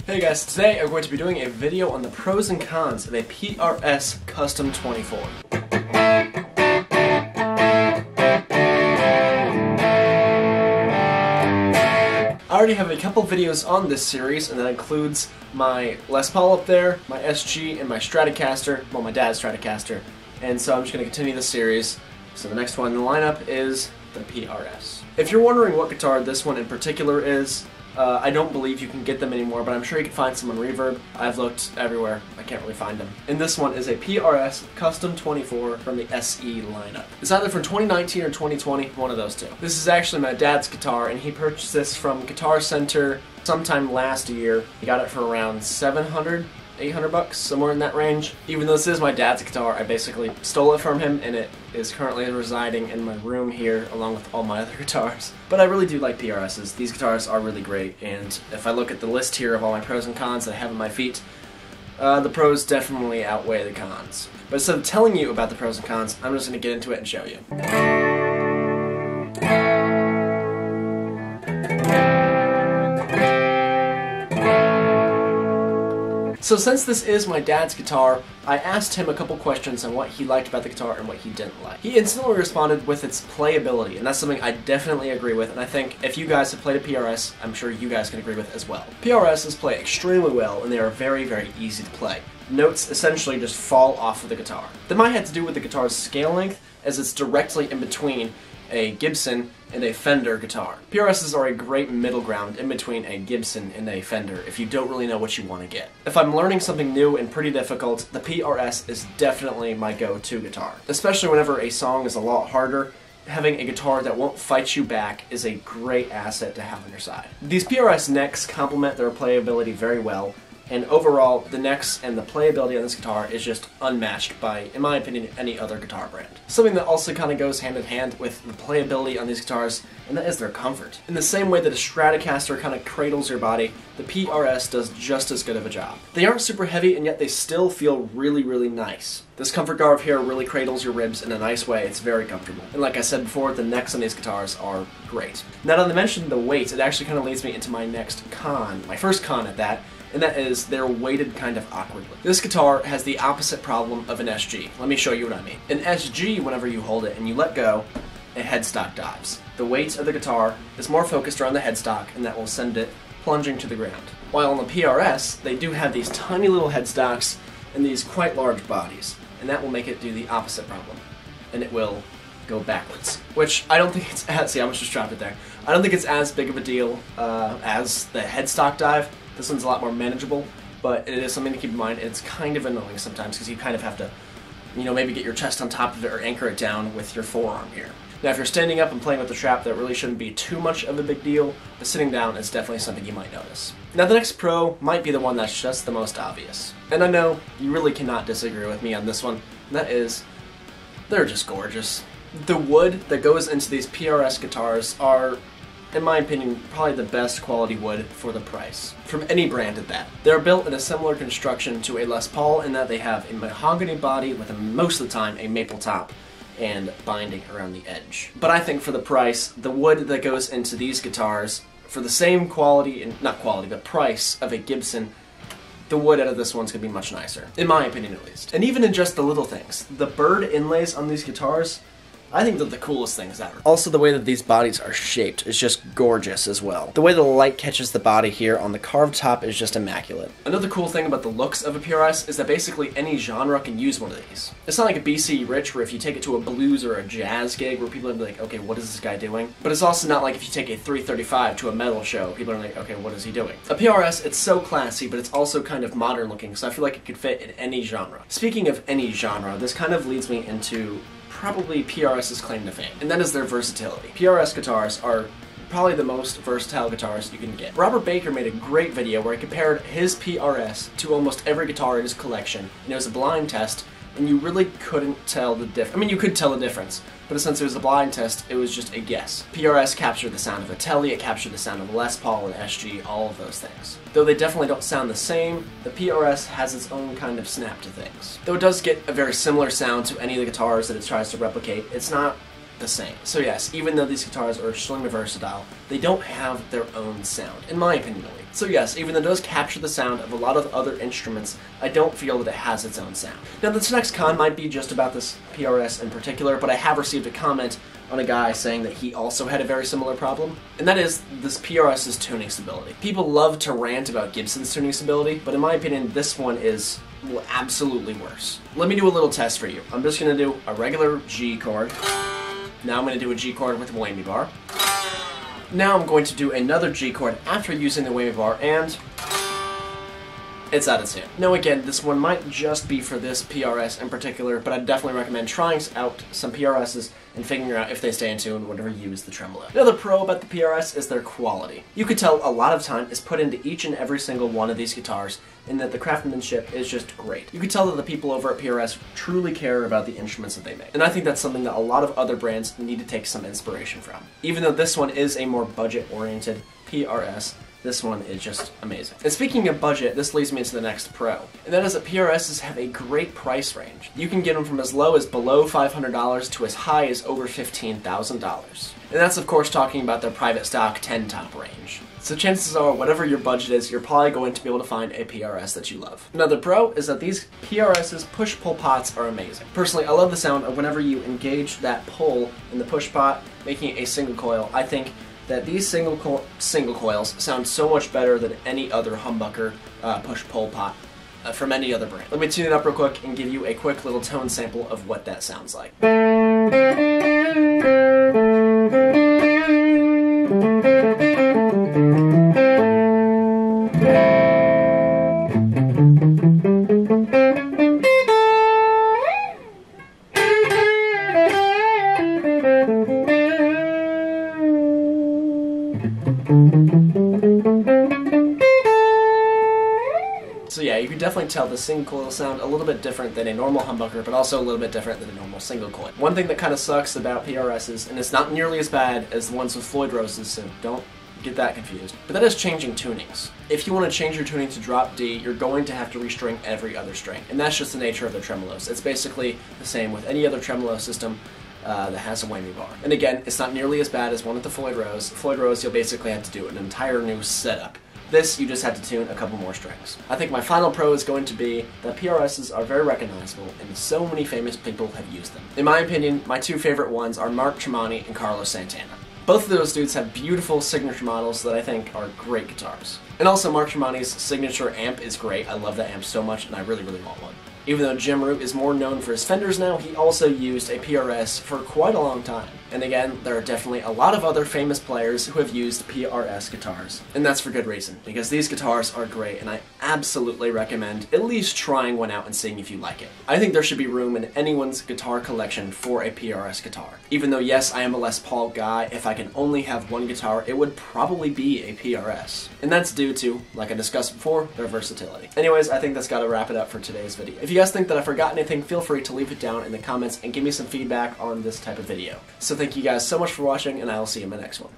Hey guys, today I'm going to be doing a video on the pros and cons of a PRS Custom 24. I already have a couple videos on this series, and that includes my Les Paul up there, my SG, and my Stratocaster, well, my dad's Stratocaster, and so I'm just going to continue this series. So the next one in the lineup is the PRS. If you're wondering what guitar this one in particular is, I don't believe you can get them anymore, but I'm sure you can find some on Reverb. I've looked everywhere. I can't really find them. And this one is a PRS Custom 24 from the SE lineup. It's either from 2019 or 2020, one of those two. This is actually my dad's guitar, and he purchased this from Guitar Center sometime last year. He got it for around $700, $800, somewhere in that range. Even though this is my dad's guitar, I basically stole it from him, and it is currently residing in my room here along with all my other guitars. But I really do like PRSs. These guitars are really great, and if I look at the list here of all my pros and cons that I have on my feet, the pros definitely outweigh the cons. But instead of telling you about the pros and cons, I'm just going to get into it and show you. So since this is my dad's guitar, I asked him a couple questions on what he liked about the guitar and what he didn't like. He instantly responded with its playability, and that's something I definitely agree with, and I think if you guys have played a PRS, I'm sure you guys can agree with as well. PRSs play extremely well, and they are very, very easy to play. Notes essentially just fall off of the guitar. That might have to do with the guitar's scale length, as it's directly in between a Gibson and a Fender guitar. PRSs are a great middle ground in between a Gibson and a Fender if you don't really know what you want to get. If I'm learning something new and pretty difficult, the PRS is definitely my go-to guitar. Especially whenever a song is a lot harder, having a guitar that won't fight you back is a great asset to have on your side. These PRS necks complement their playability very well, and overall, the necks and the playability on this guitar is just unmatched by, in my opinion, any other guitar brand. Something that also kind of goes hand in hand with the playability on these guitars, and that is their comfort. In the same way that a Stratocaster kind of cradles your body, the PRS does just as good of a job. They aren't super heavy, and yet they still feel really, really nice. This comfort guard here really cradles your ribs in a nice way. It's very comfortable. And like I said before, the necks on these guitars are great. Now that I mentioned the weight, it actually kind of leads me into my next con, my first con at that, and that is they're weighted kind of awkwardly. This guitar has the opposite problem of an SG. Let me show you what I mean. An SG, whenever you hold it and you let go, a headstock dives. The weight of the guitar is more focused around the headstock, and that will send it plunging to the ground. While on the PRS, they do have these tiny little headstocks and these quite large bodies, and that will make it do the opposite problem, and it will go backwards. Which I don't think it's as, see I almost just dropped it there, I don't think it's as big of a deal as the headstock dive. This one's a lot more manageable, but it is something to keep in mind. It's kind of annoying sometimes because you kind of have to, you know, maybe get your chest on top of it or anchor it down with your forearm here. Now if you're standing up and playing with the strap, that really shouldn't be too much of a big deal, but sitting down is definitely something you might notice. Now the next pro might be the one that's just the most obvious. And I know you really cannot disagree with me on this one, and that is, they're just gorgeous. The wood that goes into these PRS guitars are, in my opinion, probably the best quality wood for the price, from any brand at that. They're built in a similar construction to a Les Paul in that they have a mahogany body with most of the time a maple top and binding around the edge. But I think for the price, the wood that goes into these guitars, for the same quality, and not quality, but price of a Gibson, the wood out of this one's gonna be much nicer, in my opinion at least. And even in just the little things, the bird inlays on these guitars, I think they're the coolest things ever. Also, the way that these bodies are shaped is just gorgeous as well. The way the light catches the body here on the carved top is just immaculate. Another cool thing about the looks of a PRS is that basically any genre can use one of these. It's not like a BC Rich where if you take it to a blues or a jazz gig where people are like, okay, what is this guy doing? But it's also not like if you take a 335 to a metal show, people are like, okay, what is he doing? A PRS, it's so classy, but it's also kind of modern looking, so I feel like it could fit in any genre. Speaking of any genre, this kind of leads me into probably PRS's claim to fame, and that is their versatility. PRS guitars are probably the most versatile guitars you can get. Robert Baker made a great video where he compared his PRS to almost every guitar in his collection, and it was a blind test, and you really couldn't tell the difference. I mean, you could tell the difference, but since it was a blind test, it was just a guess. PRS captured the sound of a Telly, it captured the sound of Les Paul and SG, all of those things. Though they definitely don't sound the same, the PRS has its own kind of snap to things. Though it does get a very similar sound to any of the guitars that it tries to replicate, it's not the same. So yes, even though these guitars are extremely versatile, they don't have their own sound, in my opinion at least. So yes, even though it does capture the sound of a lot of other instruments, I don't feel that it has its own sound. Now this next con might be just about this PRS in particular, but I have received a comment on a guy saying that he also had a very similar problem, and that is this PRS's tuning stability. People love to rant about Gibson's tuning stability, but in my opinion, this one is, well, absolutely worse. Let me do a little test for you. I'm just going to do a regular G chord. Now I'm going to do a G chord with a whammy bar. Now I'm going to do another G chord after using the whammy bar, and it's out of tune. Now again, this one might just be for this PRS in particular, but I'd definitely recommend trying out some PRSs and figuring out if they stay in tune whenever you use the tremolo. Another pro about the PRS is their quality. You could tell a lot of time is put into each and every single one of these guitars, and that the craftsmanship is just great. You can tell that the people over at PRS truly care about the instruments that they make. And I think that's something that a lot of other brands need to take some inspiration from. Even though this one is a more budget-oriented PRS, this one is just amazing. And speaking of budget, this leads me into the next pro. And that is that PRSs have a great price range. You can get them from as low as below $500 to as high as over $15,000. And that's of course talking about their private stock 10 top range. So chances are, whatever your budget is, you're probably going to be able to find a PRS that you love. Another pro is that these PRS's push-pull pots are amazing. Personally, I love the sound of whenever you engage that pull in the push pot, making it a single coil. I think that these single coils sound so much better than any other humbucker push-pull pot from any other brand. Let me tune it up real quick and give you a quick little tone sample of what that sounds like. So yeah, you can definitely tell the single coil sound a little bit different than a normal humbucker, but also a little bit different than a normal single coil. One thing that kind of sucks about PRSs, and it's not nearly as bad as the ones with Floyd Roses, so don't get that confused, but that is changing tunings. If you want to change your tuning to drop D, you're going to have to restring every other string, and that's just the nature of their tremolos. It's basically the same with any other tremolo system that has a whammy bar. And again, it's not nearly as bad as one with the Floyd Rose. Floyd Rose, you'll basically have to do an entire new setup. This, you just have to tune a couple more strings. I think my final pro is going to be that PRSs are very recognizable, and so many famous people have used them. In my opinion, my two favorite ones are Mark Tremonti and Carlos Santana. Both of those dudes have beautiful signature models that I think are great guitars. And also Mark Tremonti's signature amp is great. I love that amp so much, and I really, really want one. Even though Jim Root is more known for his Fenders now, he also used a PRS for quite a long time. And again, there are definitely a lot of other famous players who have used PRS guitars. And that's for good reason, because these guitars are great, and I absolutely recommend at least trying one out and seeing if you like it. I think there should be room in anyone's guitar collection for a PRS guitar. Even though, yes, I am a Les Paul guy, if I can only have one guitar, it would probably be a PRS. And that's due to, like I discussed before, their versatility. Anyways, I think that's gotta wrap it up for today's video. If you guys think that I forgot anything, feel free to leave it down in the comments and give me some feedback on this type of video. So thank you guys so much for watching, and I will see you in my next one.